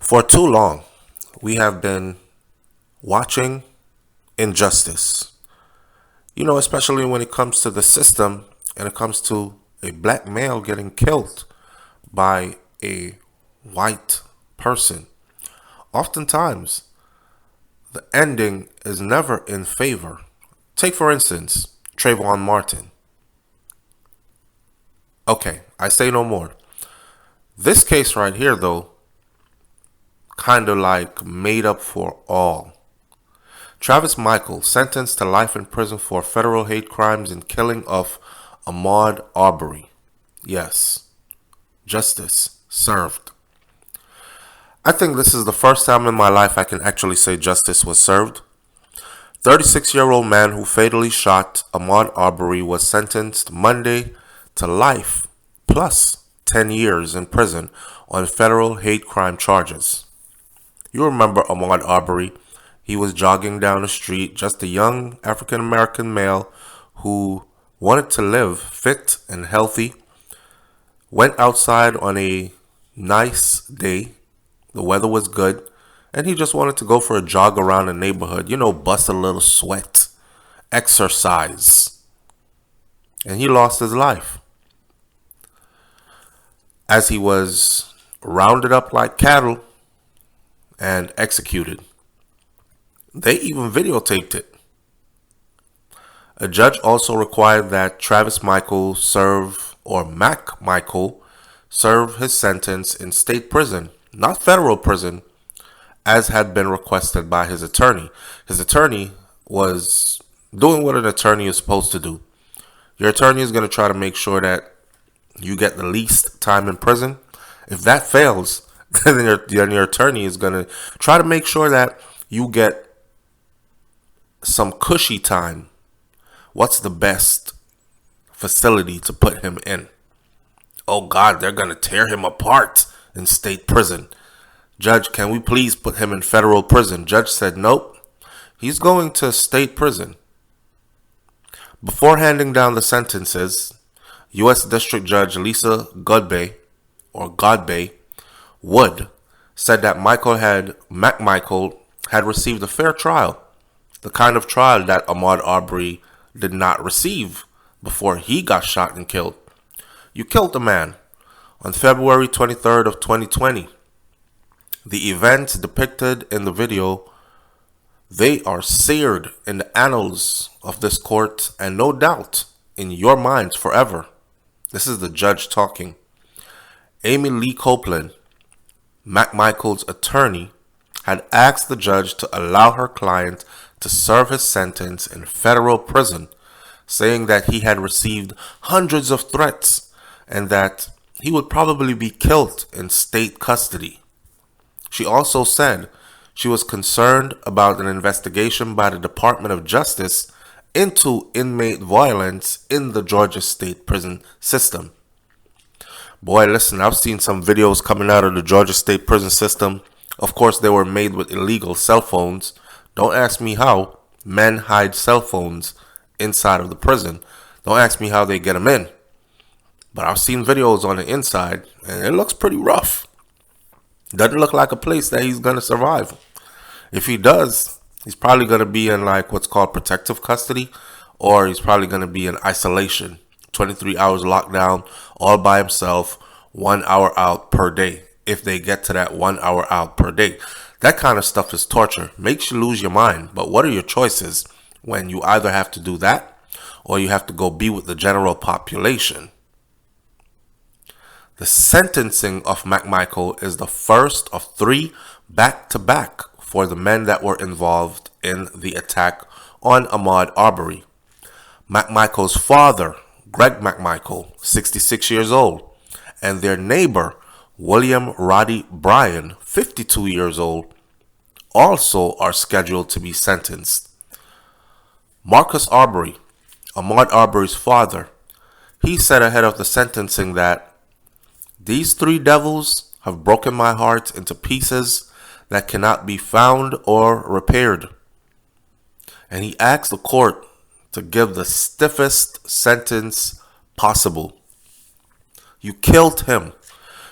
For too long, we have been watching injustice. Especially when it comes to the system and it comes to a black male getting killed by a white person. Oftentimes, the ending is never in favor. Take, for instance, Trayvon Martin. Okay, I say no more. This case right here, though, kind of like made up for all. Travis Michael sentenced to life in prison for federal hate crimes and killing of Ahmaud Arbery. Yes, justice served. I think this is the first time in my life I can actually say justice was served. 36-year-old man who fatally shot Ahmaud Arbery was sentenced Monday to life plus 10 years in prison on federal hate crime charges. You remember Ahmaud Arbery. He was jogging down the street, just a young African American male who wanted to live fit and healthy. Went outside on a nice day. The weather was good. And he just wanted to go for a jog around the neighborhood. Bust a little sweat. Exercise. And he lost his life. As he was rounded up like cattle and executed. They even videotaped it. A judge also required that Travis Michael Mac Michael serve his sentence in state prison, not federal prison, as had been requested by his attorney. His attorney was doing what an attorney is supposed to do. Your attorney is going to try to make sure that you get the least time in prison. If that fails, then your attorney is going to try to make sure that you get some cushy time. What's the best facility to put him in? Oh God, they're going to tear him apart in state prison. Judge, can we please put him in federal prison? Judge said, nope, he's going to state prison. Before handing down the sentences, U.S. District Judge Lisa Godbey Wood said that Mac Michael had received a fair trial, the kind of trial that Ahmaud Arbery did not receive before he got shot and killed. You killed a man on February 23rd of 2020. The events depicted in the video, they are seared in the annals of this court and no doubt in your minds forever. This is the judge talking. Amy Lee Copeland, Mac Michael's attorney, had asked the judge to allow her client to serve his sentence in federal prison, saying that he had received hundreds of threats and that he would probably be killed in state custody. She also said she was concerned about an investigation by the Department of Justice into inmate violence in the Georgia State prison system. Boy, listen, I've seen some videos coming out of the Georgia State prison system. Of course, they were made with illegal cell phones. Don't ask me how men hide cell phones inside of the prison. Don't ask me how they get them in. But I've seen videos on the inside, and it looks pretty rough. Doesn't look like a place that he's going to survive. If he does, he's probably going to be in like what's called protective custody, or he's probably going to be in isolation. 23 hours lockdown, all by himself, 1 hour out per day. If they get to that 1 hour out per day. That kind of stuff is torture. Makes you lose your mind. But what are your choices when you either have to do that or you have to go be with the general population? The sentencing of Mac Michael is the first of 3 back-to-back for the men that were involved in the attack on Ahmaud Arbery. Mac Michael's father, Greg Mac Michael, 66 years old, and their neighbor, William Roddy Bryan, 52 years old, also are scheduled to be sentenced. Marcus Arbery, Ahmaud Arbery's father, he said ahead of the sentencing that these 3 devils have broken my heart into pieces that cannot be found or repaired. And he asked the court to give the stiffest sentence possible. You killed him.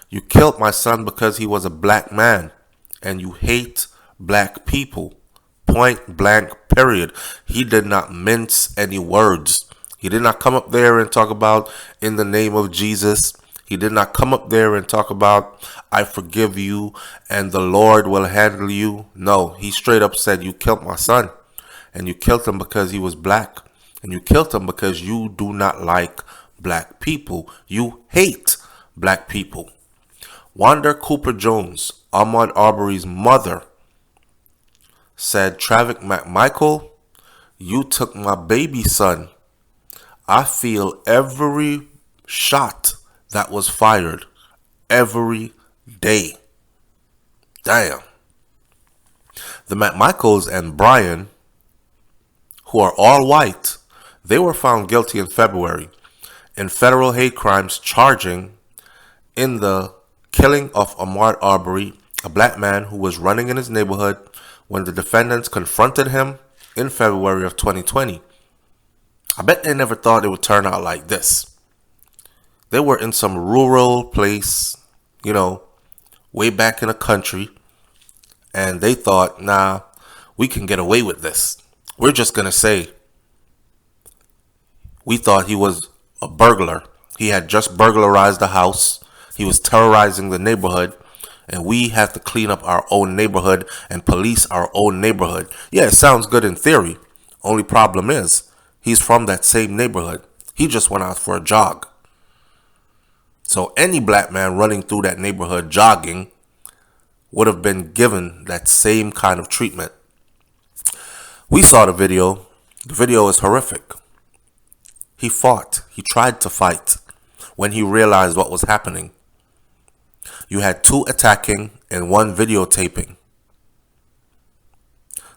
You killed my son because he was a black man. and you hate black people. Point blank, period. He did not mince any words. He did not come up there and talk about in the name of Jesus. He did not come up there and talk about I forgive you and the Lord will handle you. No, he straight up said you killed my son. And you killed him because he was black. And you killed him because you do not like black people. You hate black people. Wanda Cooper Jones, Ahmaud Arbery's mother, said, Travick McMichael, you took my baby son. I feel every shot that was fired every day. Damn. The McMichaels and Brian, who are all white, they were found guilty in February in federal hate crimes charging in the killing of Ahmaud Arbery, a black man who was running in his neighborhood when the defendants confronted him in February of 2020. I bet they never thought it would turn out like this. They were in some rural place, way back in the country, and they thought, nah, we can get away with this. We're just going to say we thought he was a burglar. He had just burglarized the house. He was terrorizing the neighborhood, and we have to clean up our own neighborhood and police our own neighborhood. Yeah, it sounds good in theory. Only problem is, he's from that same neighborhood. He just went out for a jog. So any black man running through that neighborhood jogging would have been given that same kind of treatment. We saw the video. The video is horrific. He fought. He tried to fight when he realized what was happening. You had 2 attacking and 1 videotaping.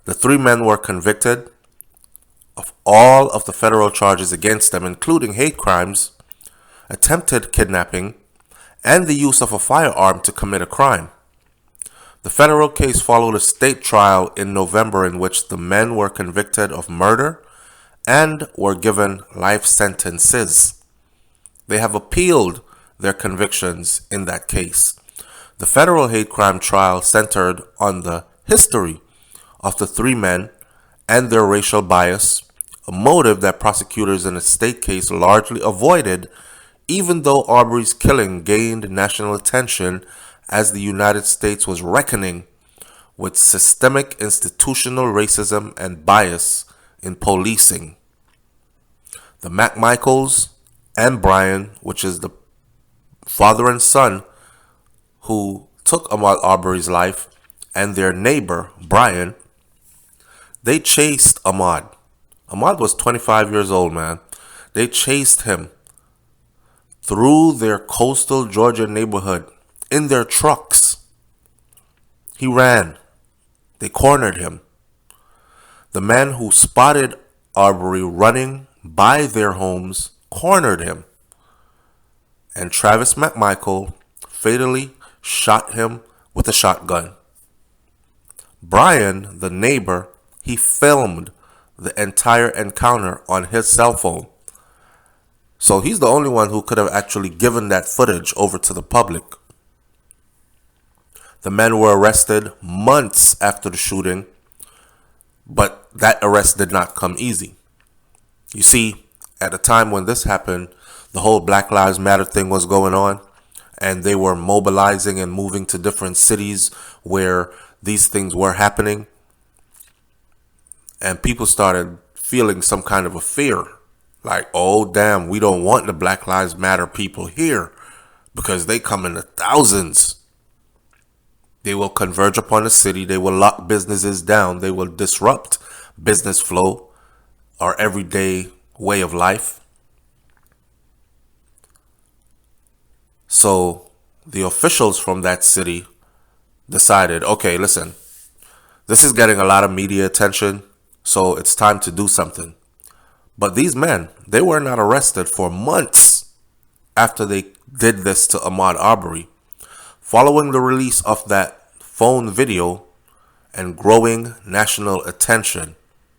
The 3 men were convicted of all of the federal charges against them, including hate crimes, attempted kidnapping, and the use of a firearm to commit a crime. The federal case followed a state trial in November in which the men were convicted of murder and were given life sentences. They have appealed their convictions in that case. The federal hate crime trial centered on the history of the 3 men and their racial bias, a motive that prosecutors in the state case largely avoided, even though Arbery's killing gained national attention as the United States was reckoning with systemic institutional racism and bias in policing. The McMichaels and Brian, which is the father and son who took Ahmaud Arbery's life, and their neighbor, Brian, they chased Ahmaud. Ahmaud was 25 years old, man. They chased him through their coastal Georgia neighborhood in their trucks. He ran. They cornered him. The man who spotted Arbery running by their homes cornered him. And Travis McMichael fatally shot him with a shotgun. Brian, the neighbor, he filmed the entire encounter on his cell phone. So he's the only one who could have actually given that footage over to the public. The men were arrested months after the shooting, but that arrest did not come easy. You see, at the time when this happened, the whole Black Lives Matter thing was going on, and they were mobilizing and moving to different cities where these things were happening. And people started feeling some kind of a fear. Like, oh, damn, we don't want the Black Lives Matter people here because they come in the thousands. They will converge upon the city. They will lock businesses down. They will disrupt business flow, our everyday way of life. So the officials from that city decided, okay, listen, this is getting a lot of media attention, so it's time to do something. But these men, they were not arrested for months after they did this to Ahmaud Arbery. Following the release of that phone video and growing national attention,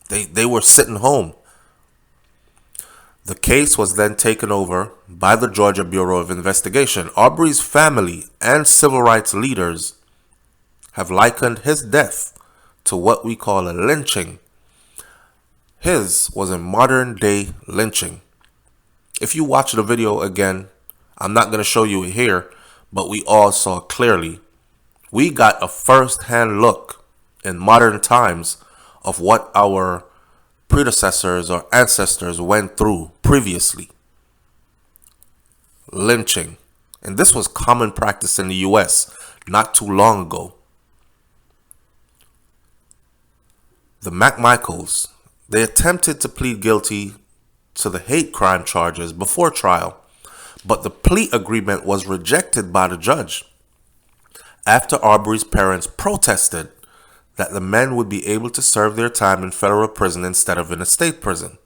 they were sitting home. The case was then taken over by the Georgia Bureau of Investigation. Arbery's family and civil rights leaders have likened his death to what we call a lynching. His was a modern day lynching. If you watch the video again, I'm not going to show you it here, but we all saw clearly. We got a first-hand look in modern times of what our predecessors or ancestors went through previously. Lynching. And this was common practice in the US not too long ago. The McMichaels, they attempted to plead guilty to the hate crime charges before trial, but the plea agreement was rejected by the judge after Arbery's parents protested that the men would be able to serve their time in federal prison instead of in a state prison.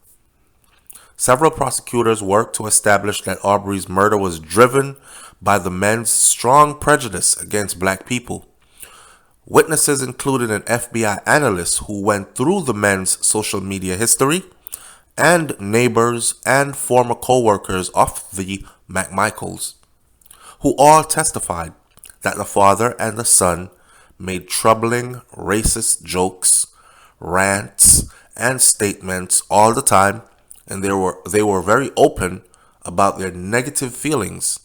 Several prosecutors worked to establish that Arbery's murder was driven by the men's strong prejudice against black people. Witnesses included an FBI analyst who went through the men's social media history, and neighbors and former co-workers of the McMichaels, who all testified that the father and the son made troubling racist jokes, rants, and statements all the time, and they were very open about their negative feelings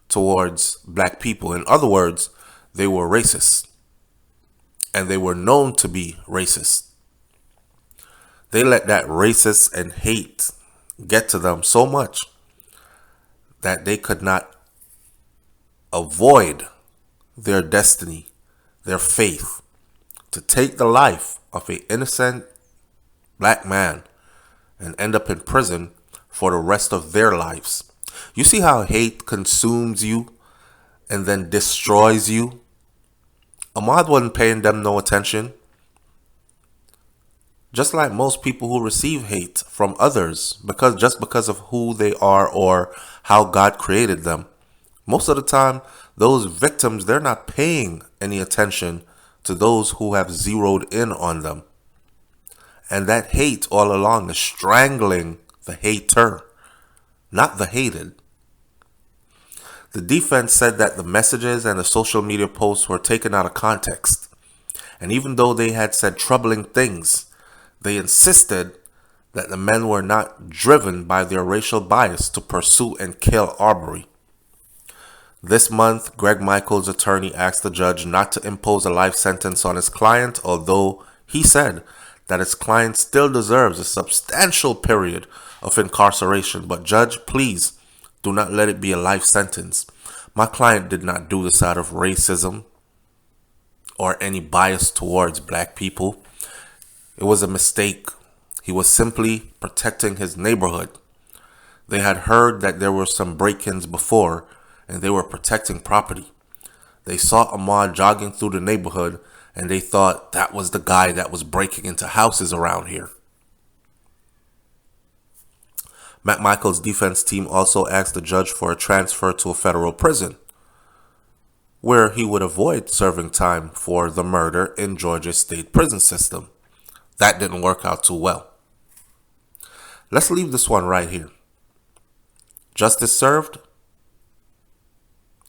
towards black people. In other words, they were racist, and they were known to be racist. They let that racist and hate get to them so much that they could not avoid their destiny, their faith, to take the life of an innocent black man and end up in prison for the rest of their lives. You see how hate consumes you and then destroys you? Ahmaud wasn't paying them no attention. Just like most people who receive hate from others because of who they are or how God created them, most of the time, those victims, they're not paying any attention to those who have zeroed in on them. And that hate all along is strangling the hater, not the hated. The defense said that the messages and the social media posts were taken out of context. And even though they had said troubling things, they insisted that the men were not driven by their racial bias to pursue and kill Arbery. This month, Greg Michaels' attorney asked the judge not to impose a life sentence on his client, although he said that his client still deserves a substantial period of incarceration. But judge, please do not let it be a life sentence. My client did not do this out of racism or any bias towards black people. It was a mistake. He was simply protecting his neighborhood. They had heard that there were some break-ins before, and they were protecting property. They saw Ahmaud jogging through the neighborhood, and they thought that was the guy that was breaking into houses around here. McMichael's defense team also asked the judge for a transfer to a federal prison, where he would avoid serving time for the murder in Georgia's state prison system. That didn't work out too well. Let's leave this one right here. Justice served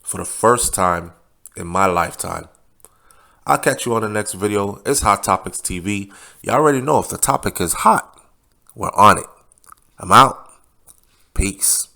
for the first time in my lifetime. I'll catch you on the next video. It's Hot Topics TV. You already know if the topic is hot, we're on it. I'm out. Peace.